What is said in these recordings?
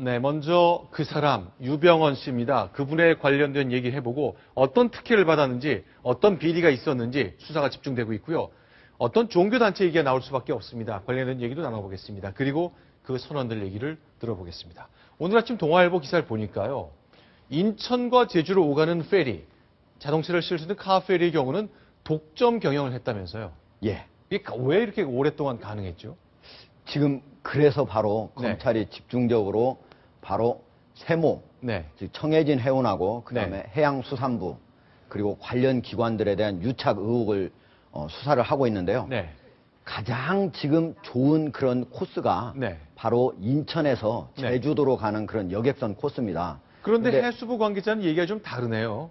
네, 먼저 그 사람 유병언 씨입니다. 그분에 관련된 얘기 해보고 어떤 특혜를 받았는지 어떤 비리가 있었는지 수사가 집중되고 있고요. 어떤 종교단체 얘기가 나올 수밖에 없습니다. 관련된 얘기도 나눠보겠습니다. 그리고 그 선원들 얘기를 들어보겠습니다. 오늘 아침 동아일보 기사를 보니까요. 인천과 제주로 오가는 페리, 자동차를 실을 수 있는 카페리의 경우는 독점 경영을 했다면서요. 예. 이게 왜 이렇게 오랫동안 가능했죠? 지금 그래서 바로 네. 검찰이 집중적으로 바로 세모, 네. 즉 청해진 해운하고 그다음에 네. 해양수산부 그리고 관련 기관들에 대한 유착 의혹을 수사를 하고 있는데요. 네. 가장 지금 좋은 그런 코스가 네. 바로 인천에서 네. 제주도로 가는 그런 여객선 코스입니다. 그런데 근데 해수부 관계자는 얘기가 좀 다르네요.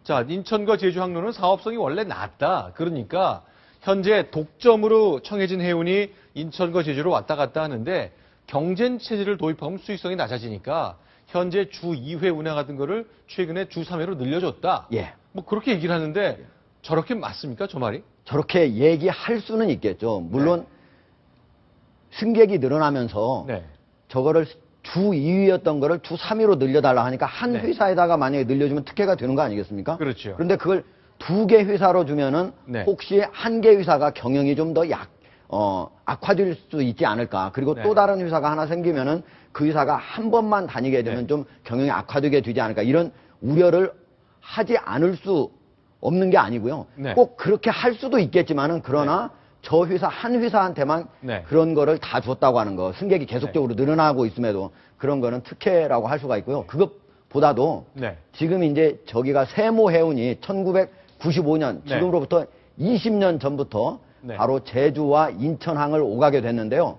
자, 인천과 제주 항로는 사업성이 원래 낮다. 그러니까 현재 독점으로 청해진 해운이 인천과 제주로 왔다 갔다 하는데 경쟁 체제를 도입하면 수익성이 낮아지니까 현재 주 2회 운항하던 거를 최근에 주 3회로 늘려줬다. 예. 뭐 그렇게 얘기를 하는데 저렇게 맞습니까? 저 말이? 저렇게 얘기할 수는 있겠죠. 물론 승객이 늘어나면서 네. 저거를 주 2위였던 거를 주 3위로 늘려달라 하니까 한 네. 회사에다가 만약에 늘려주면 특혜가 되는 거 아니겠습니까? 그렇죠. 그런데 그걸 두 개 회사로 주면은 네. 혹시 한 개 회사가 경영이 좀 더 악화될 수 있지 않을까. 그리고 네. 또 다른 회사가 하나 생기면은 그 회사가 한 번만 다니게 되면 네. 좀 경영이 악화되게 되지 않을까. 이런 우려를 하지 않을 수 없는 게 아니고요. 네. 꼭 그렇게 할 수도 있겠지만은 그러나 저 회사 한 회사한테만 네. 그런 거를 다 줬다고 하는 거. 승객이 계속적으로 늘어나고 있음에도 그런 거는 특혜라고 할 수가 있고요. 그것보다도 네. 지금 이제 저기가 세모 해운이 1995년 네. 지금으로부터 20년 전부터 네. 바로 제주와 인천항을 오가게 됐는데요.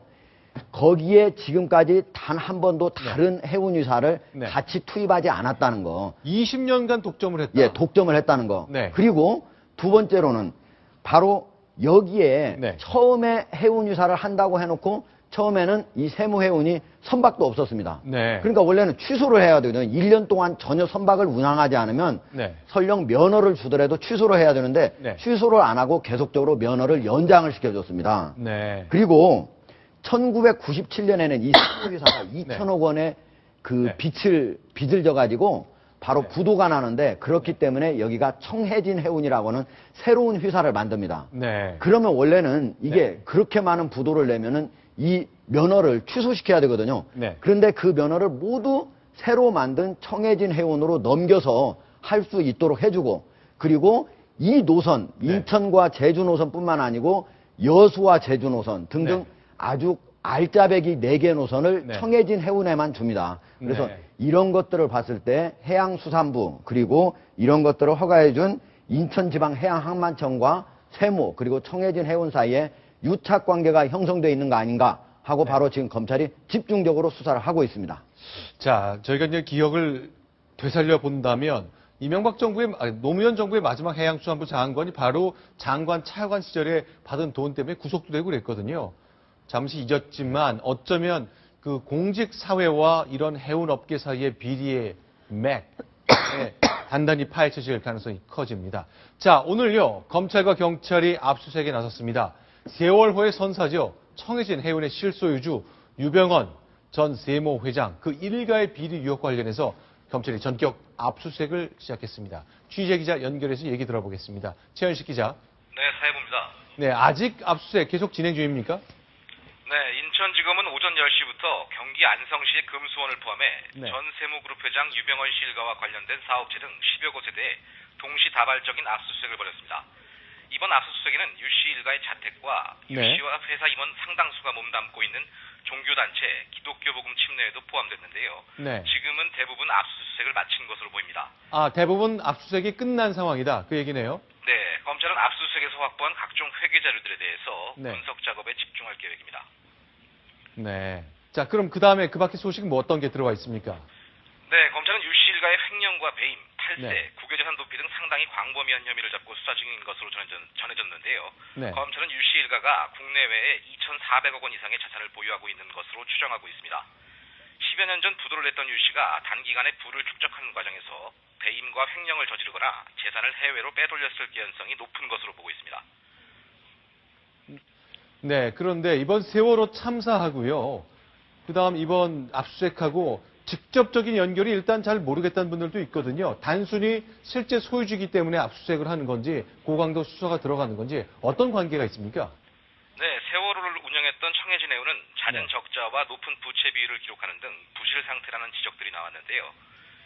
거기에 지금까지 단 한 번도 다른 해운유사를 네. 같이 투입하지 않았다는 거. 20년간 독점을 했다. 예, 독점을 했다는 거. 네. 그리고 두 번째로는 바로 여기에 네. 처음에 해운유사를 한다고 해놓고 처음에는 이 세무해운이 선박도 없었습니다. 네. 그러니까 원래는 취소를 해야 되거든요. 1년 동안 전혀 선박을 운항하지 않으면 네. 설령 면허를 주더라도 취소를 해야 되는데 네. 취소를 안 하고 계속적으로 면허를 연장을 시켜줬습니다. 네. 그리고 1997년에는 이 세무회사가 2천억 원의 그 네. 빚을 져가지고 바로 네. 부도가 나는데 그렇기 때문에 여기가 청해진 해운이라고는 새로운 회사를 만듭니다. 네. 그러면 원래는 이게 네. 그렇게 많은 부도를 내면은 이 면허를 취소시켜야 되거든요. 네. 그런데 그 면허를 모두 새로 만든 청해진 해운으로 넘겨서 할 수 있도록 해주고 그리고 이 노선, 네. 인천과 제주 노선뿐만 아니고 여수와 제주 노선 등등 네. 아주 알짜배기 4개 노선을 네. 청해진 해운에만 줍니다. 그래서 네. 이런 것들을 봤을 때 해양수산부 그리고 이런 것들을 허가해준 인천지방해양항만청과 세모 그리고 청해진 해운 사이에 유착관계가 형성되어 있는 거 아닌가 하고 네. 바로 지금 검찰이 집중적으로 수사를 하고 있습니다. 자, 저희가 이제 기억을 되살려 본다면 이명박 정부의 노무현 정부의 마지막 해양수산부 장관이 바로 장관 차관 시절에 받은 돈 때문에 구속도 되고 그랬거든요. 잠시 잊었지만 어쩌면 그 공직 사회와 이런 해운업계 사이의 비리의 맥 단단히 파헤쳐질 가능성이 커집니다. 자, 오늘요 검찰과 경찰이 압수수색에 나섰습니다. 세월호의 선사죠. 청해진 해운의 실소유주 유병언 전 세모 회장 그 일가의 비리 의혹 관련해서 검찰이 전격 압수수색을 시작했습니다. 취재 기자 연결해서 얘기 들어보겠습니다. 최현식 기자. 네, 사회부입니다. 네, 아직 압수수색 계속 진행 중입니까? 네, 인천지검은 오전 10시부터 경기 안성시 금수원을 포함해 네. 전 세무그룹 회장 유병언 씨 일가와 관련된 사업체 등 10여 곳에 대해 동시다발적인 압수수색을 벌였습니다. 이번 압수수색에는 유 씨 일가의 자택과 유 네. 씨와 회사 임원 상당수가 몸담고 있는 종교단체 기독교복음 침례에도 포함됐는데요. 네. 지금은 대부분 압수수색을 마친 것으로 보입니다. 아, 대부분 압수수색이 끝난 상황이다. 그 얘기네요. 네, 검찰은 압수수색에서 확보한 각종 회계 자료들에 대해서 네. 분석 작업에 집중할 계획입니다. 네. 자, 그럼 그 다음에 그 밖에 소식은 뭐 어떤 게 들어와 있습니까? 네, 검찰은 유 씨 일가의 횡령과 배임, 탈세, 네. 국외재산 도피 등 상당히 광범위한 혐의를 잡고 수사 중인 것으로 전해졌는데요. 네. 검찰은 유 씨 일가가 국내외에 2,400억 원 이상의 자산을 보유하고 있는 것으로 추정하고 있습니다. 10여 년 전 부도를 냈던 유 씨가 단기간에 부를 축적하는 과정에서 배임과 횡령을 저지르거나 재산을 해외로 빼돌렸을 개연성이 높은 것으로 보고 있습니다. 네, 그런데 이번 세월호 참사하고요. 그 그다음 이번 압수수색하고 직접적인 연결이 일단 잘 모르겠다는 분들도 있거든요. 단순히 실제 소유주이기 때문에 압수수색을 하는 건지 고강도 수사가 들어가는 건지 어떤 관계가 있습니까? 네, 세월호를 운영했던 청해진 해운은 잦은 네. 적자와 높은 부채 비율을 기록하는 등 부실 상태라는 지적들이 나왔는데요.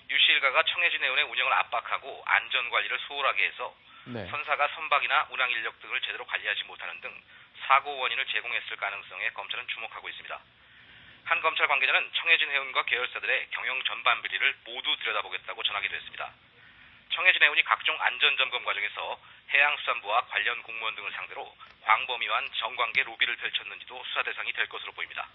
유 씨 일가가 청해진 해운의 운영을 압박하고 안전 관리를 소홀하게 해서 네. 선사가 선박이나 운항 인력 등을 제대로 관리하지 못하는 등 사고 원인을 제공했을 가능성에 검찰은 주목하고 있습니다. 한 검찰 관계자는 청해진 해운과 계열사들의 경영 전반 비리를 모두 들여다보겠다고 전하기도 했습니다. 청해진 해운이 각종 안전점검 과정에서 해양수산부와 관련 공무원 등을 상대로 광범위한 정관계 로비를 펼쳤는지도 수사 대상이 될 것으로 보입니다.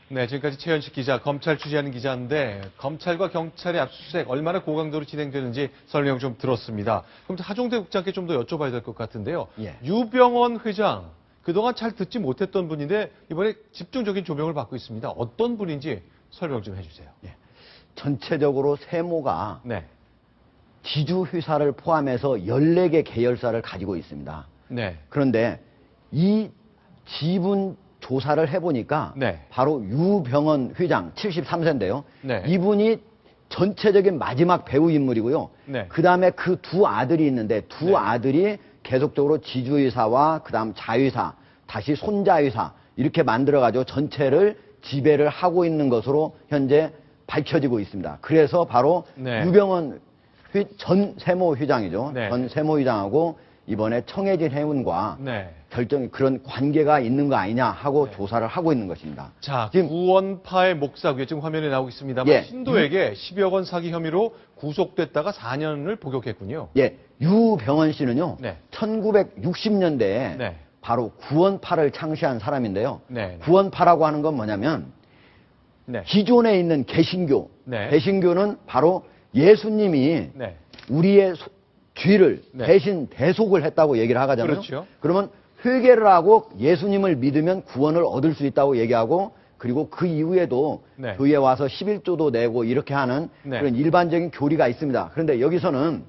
네, 지금까지 최현식 기자, 검찰 취재하는 기자인데 검찰과 경찰의 압수수색 얼마나 고강도로 진행되는지 설명 좀 들었습니다. 그럼 하종대 국장께 좀 더 여쭤봐야 될 것 같은데요. 예. 유병원 회장, 그동안 잘 듣지 못했던 분인데 이번에 집중적인 조명을 받고 있습니다. 어떤 분인지 설명 좀 해주세요. 예. 전체적으로 세모가 네, 지주회사를 포함해서 14개 계열사를 가지고 있습니다. 네, 그런데 이 지분 조사를 해보니까 네. 바로 유병헌 회장 73세인데요. 네. 이분이 전체적인 마지막 배후 인물이고요. 네. 그 다음에 그 두 아들이 있는데 두 네. 아들이 계속적으로 지주회사와 그 다음 자회사, 다시 손자회사 이렇게 만들어가지고 전체를 지배를 하고 있는 것으로 현재 밝혀지고 있습니다. 그래서 바로 네. 유병헌 전 세모 회장이죠. 네. 전 세모 회장하고 이번에 청해진 해운과 네. 결정이 그런 관계가 있는 거 아니냐 하고 조사를 하고 있는 것입니다. 자, 지금 구원파의 목사고요. 지금 화면에 나오고 있습니다만 예. 신도에게 10여 원 사기 혐의로 구속됐다가 4년을 복역했군요. 예, 유병헌 씨는요. 네. 1960년대에 네. 바로 구원파를 창시한 사람인데요. 네. 구원파라고 하는 건 뭐냐면 네. 기존에 있는 개신교, 네. 개신교는 바로 예수님이 네. 우리의 죄를 네. 대신 대속을 했다고 얘기를 하잖아요. 그렇죠. 그러면 회개를 하고 예수님을 믿으면 구원을 얻을 수 있다고 얘기하고 그리고 그 이후에도 네. 교회에 와서 11조도 내고 이렇게 하는 네. 그런 일반적인 교리가 있습니다. 그런데 여기서는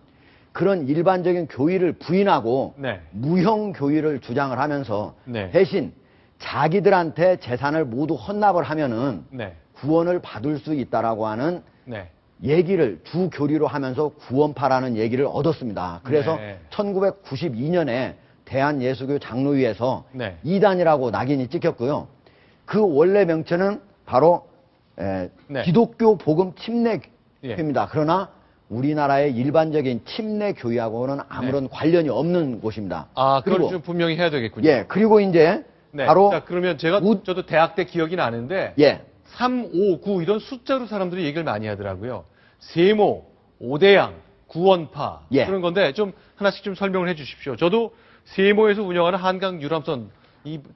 그런 일반적인 교리를 부인하고 네. 무형 교리를 주장을 하면서 네. 대신 자기들한테 재산을 모두 헌납을 하면은 네. 구원을 받을 수 있다라고 하는 네. 얘기를 주 교리로 하면서 구원파라는 얘기를 얻었습니다. 그래서 네. 1992년에 대한예수교 장로위에서 네. 이단이라고 낙인이 찍혔고요. 그 원래 명칭은 바로 네. 기독교 복음 침례교입니다. 예. 그러나 우리나라의 일반적인 침례교회하고는 아무런 관련이 없는 곳입니다. 아, 그걸 그리고 좀 분명히 해야 되겠군요. 예, 그리고 이제 네. 바로 자, 그러면 저도 대학 때 기억이 나는데 예, 3, 5, 9 이런 숫자로 사람들이 얘기를 많이 하더라고요. 세모, 오대양, 구원파 예. 그런 건데 좀 하나씩 좀 설명을 해 주십시오. 저도 세모에서 운영하는 한강 유람선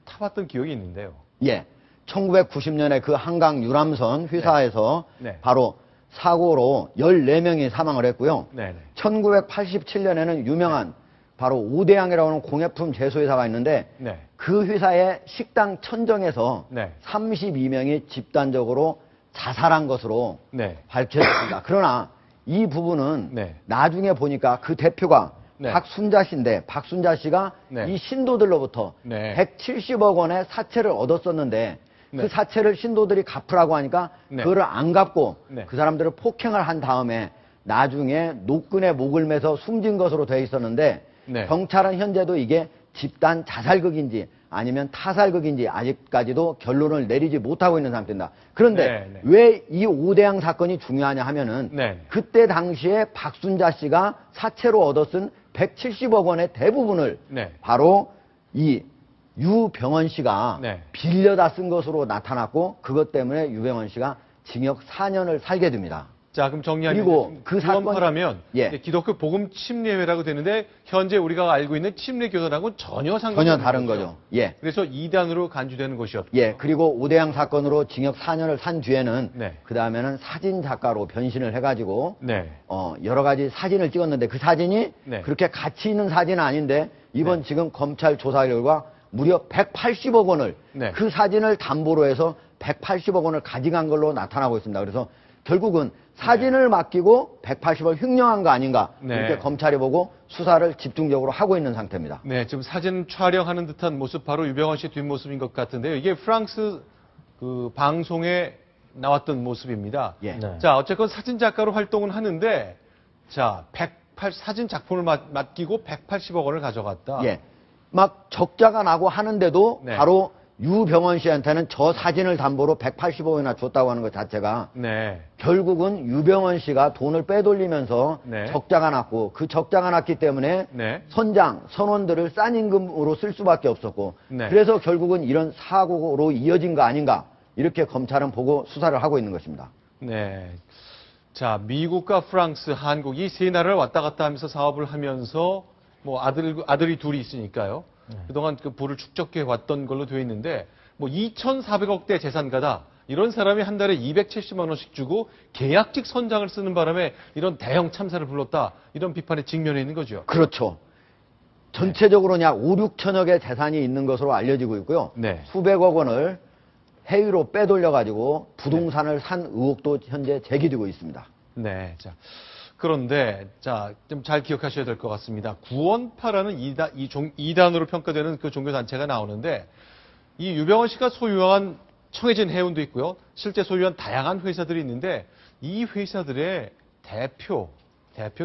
타봤던 기억이 있는데요. 예. 1990년에 그 한강 유람선 회사에서 네. 네. 바로 사고로 14명이 사망을 했고요. 네, 네. 1987년에는 유명한 바로 오대양이라고 하는 공예품 제조회사가 있는데 네. 그 회사의 식당 천정에서 네. 32명이 집단적으로 자살한 것으로 네. 밝혀졌습니다. 그러나 이 부분은 네. 나중에 보니까 그 대표가 네. 박순자 씨인데 박순자 씨가 네. 이 신도들로부터 네. 170억 원의 사채를 얻었었는데 네. 그 사채를 신도들이 갚으라고 하니까 네. 그거를 안 갚고 네. 그 사람들을 폭행을 한 다음에 나중에 노끈에 목을 매서 숨진 것으로 되어 있었는데 네. 경찰은 현재도 이게 집단 자살극인지 아니면 타살극인지 아직까지도 결론을 내리지 못하고 있는 상태입니다. 그런데 네, 네. 왜 이 오대양 사건이 중요하냐 하면은 네. 그때 당시에 박순자 씨가 사채로 얻어쓴 170억 원의 대부분을 네. 바로 이 유병헌 씨가 네. 빌려다 쓴 것으로 나타났고 그것 때문에 유병헌 씨가 징역 4년을 살게 됩니다. 자, 그럼 정리하면 그리고 그 사건- 구원파라면 예. 기독교 복음 침례회라고 되는데 현재 우리가 알고 있는 침례교단하고는 전혀 상관이 전혀 없는 다른 거죠. 예. 그래서 이단으로 간주되는 것이었고. 예, 그리고 오대양 사건으로 징역 4년을 산 뒤에는 네. 그 다음에는 사진 작가로 변신을 해가지고 네. 여러 가지 사진을 찍었는데 그 사진이 네. 그렇게 가치 있는 사진은 아닌데 이번 네. 지금 검찰 조사 결과 무려 180억 원을 네. 그 사진을 담보로 해서 180억 원을 가져간 걸로 나타나고 있습니다. 그래서 결국은 사진을 맡기고 180을 횡령한 거 아닌가 네. 이렇게 검찰이 보고 수사를 집중적으로 하고 있는 상태입니다. 네, 지금 사진 촬영하는 듯한 모습 바로 유병헌 씨 뒷모습인 것 같은데요. 이게 프랑스 그 방송에 나왔던 모습입니다. 예. 네. 자, 어쨌건 사진 작가로 활동은 하는데 자, 사진 작품을 맡기고 180억 원을 가져갔다. 예. 막 적자가 나고 하는데도 네. 바로 유병헌 씨한테는 저 사진을 담보로 180억이나 줬다고 하는 것 자체가 네. 결국은 유병헌 씨가 돈을 빼돌리면서 네. 적자가 났고 그 적자가 났기 때문에 네. 선원들을 싼 임금으로 쓸 수밖에 없었고 네. 그래서 결국은 이런 사고로 이어진 거 아닌가 이렇게 검찰은 보고 수사를 하고 있는 것입니다. 네. 자, 미국과 프랑스, 한국 이 세 나라를 왔다 갔다 하면서 사업을 하면서 뭐 아들이 둘이 있으니까요. 그동안 그 부를 축적해 왔던 걸로 되어 있는데 뭐 2,400억대 재산가다. 이런 사람이 한 달에 270만 원씩 주고 계약직 선장을 쓰는 바람에 이런 대형 참사를 불렀다. 이런 비판에 직면해 있는 거죠. 그렇죠. 전체적으로 약 5, 6천억의 재산이 있는 것으로 알려지고 있고요. 네. 수백억 원을 해외로 빼돌려가지고 부동산을 산 의혹도 현재 제기되고 있습니다. 네. 자. 그런데, 자, 좀 잘 기억하셔야 될 것 같습니다. 구원파라는 이단으로 평가되는 그 종교단체가 나오는데, 이 유병헌 씨가 소유한 청해진 해운도 있고요. 실제 소유한 다양한 회사들이 있는데, 이 회사들의 대표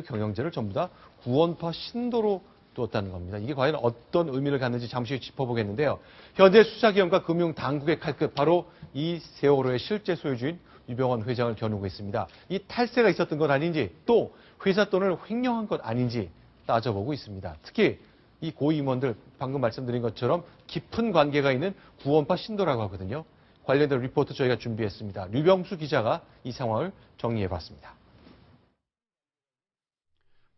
경영자를 전부 다 구원파 신도로 두었다는 겁니다. 이게 과연 어떤 의미를 갖는지 잠시 짚어보겠는데요. 현재 수사기관과 금융당국의 칼끝, 바로 이 세월호의 실제 소유주인 유병헌 회장을 겨누고 있습니다. 이 탈세가 있었던 것 아닌지 또 회사 돈을 횡령한 것 아닌지 따져보고 있습니다. 특히 이 고임원들 방금 말씀드린 것처럼 깊은 관계가 있는 구원파 신도라고 하거든요. 관련된 리포트 저희가 준비했습니다. 류병수 기자가 이 상황을 정리해봤습니다.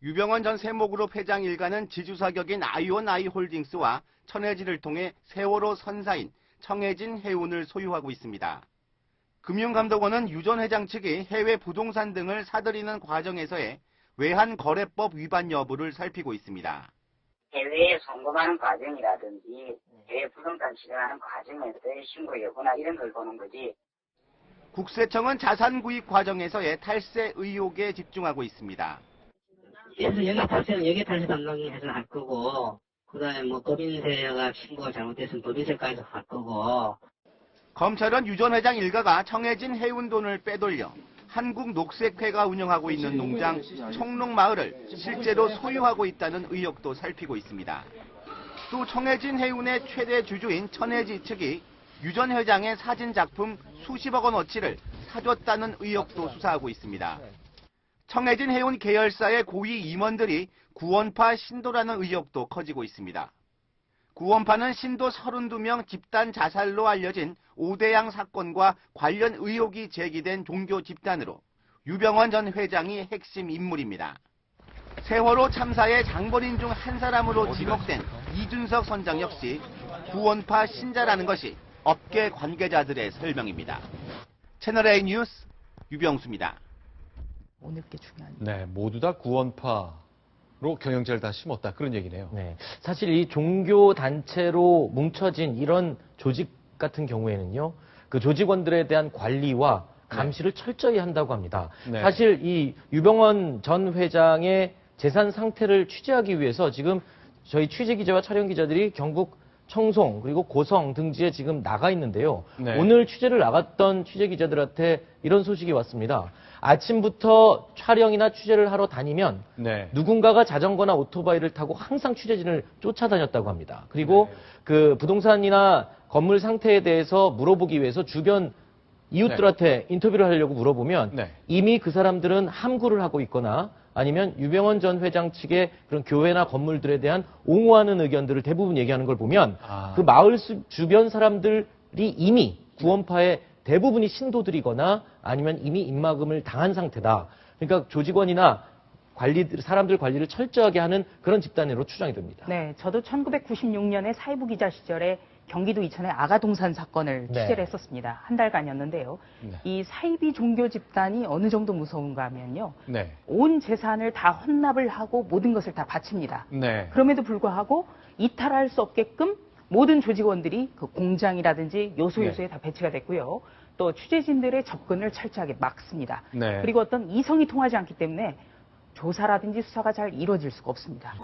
유병헌 전 세모그룹 회장 일가는 지주사격인 아이온아이홀딩스와 천해진을 통해 세월호 선사인 청해진 해운을 소유하고 있습니다. 금융감독원은 유 전 회장 측이 해외 부동산 등을 사들이는 과정에서의 외환거래법 위반 여부를 살피고 있습니다. 해외에 송금하는 과정이라든지 해외 부동산 실행하는 과정에서의 신고 여부나 이런 걸 보는 거지. 국세청은 자산 구입 과정에서의 탈세 의혹에 집중하고 있습니다. 그래서 여기 탈세 담당해서 할 거고, 그 다음에 뭐 법인세가 신고가 잘못됐으면 법인세까지도 할 거고. 검찰은 유 전 회장 일가가 청해진 해운 돈을 빼돌려 한국녹색회가 운영하고 있는 농장 청록마을을 실제로 소유하고 있다는 의혹도 살피고 있습니다. 또 청해진 해운의 최대 주주인 천해지 측이 유 전 회장의 사진 작품 수십억 원어치를 사줬다는 의혹도 수사하고 있습니다. 청해진 해운 계열사의 고위 임원들이 구원파 신도라는 의혹도 커지고 있습니다. 구원파는 신도 32명 집단 자살로 알려진 오대양 사건과 관련 의혹이 제기된 종교 집단으로 유병헌 전 회장이 핵심 인물입니다. 세월호 참사의 장본인 중 한 사람으로 지목된 이준석 선장 역시 구원파 신자라는 것이 업계 관계자들의 설명입니다. 채널A 뉴스 유병수입니다. 오늘 게 중요한. 네, 모두 다 구원파로 경영자를 다 심었다. 그런 얘기네요. 네. 사실 이 종교 단체로 뭉쳐진 이런 조직 같은 경우에는요, 그 조직원들에 대한 관리와 감시를 철저히 한다고 합니다. 네. 사실 이 유병헌 전 회장의 재산 상태를 취재하기 위해서 지금 저희 취재 기자와 촬영 기자들이 경북 청송 그리고 고성 등지에 지금 나가 있는데요. 네. 오늘 취재를 나갔던 취재 기자들한테 이런 소식이 왔습니다. 아침부터 촬영이나 취재를 하러 다니면 네. 누군가가 자전거나 오토바이를 타고 항상 취재진을 쫓아다녔다고 합니다. 그리고 그 부동산이나 건물 상태에 대해서 물어보기 위해서 주변 이웃들한테 인터뷰를 하려고 물어보면 네. 이미 그 사람들은 함구를 하고 있거나 아니면 유병헌 전 회장 측의 그런 교회나 건물들에 대한 옹호하는 의견들을 대부분 얘기하는 걸 보면 그 마을 주변 사람들이 이미 구원파의 대부분이 신도들이거나 아니면 이미 입막음을 당한 상태다. 그러니까 조직원이나 사람들 관리를 철저하게 하는 그런 집단으로 추정이 됩니다. 네, 저도 1996년에 사회부 기자 시절에 경기도 이천의 아가동산 사건을 네. 취재를 했었습니다. 한 달간이었는데요. 네. 이 사이비 종교 집단이 어느 정도 무서운가 하면요. 네. 온 재산을 다 헌납을 하고 모든 것을 다 바칩니다. 네. 그럼에도 불구하고 이탈할 수 없게끔 모든 조직원들이 그 공장이라든지 요소요소에 다 배치가 됐고요. 또 취재진들의 접근을 철저하게 막습니다. 네. 그리고 어떤 이성이 통하지 않기 때문에 조사라든지 수사가 잘 이루어질 수가 없습니다.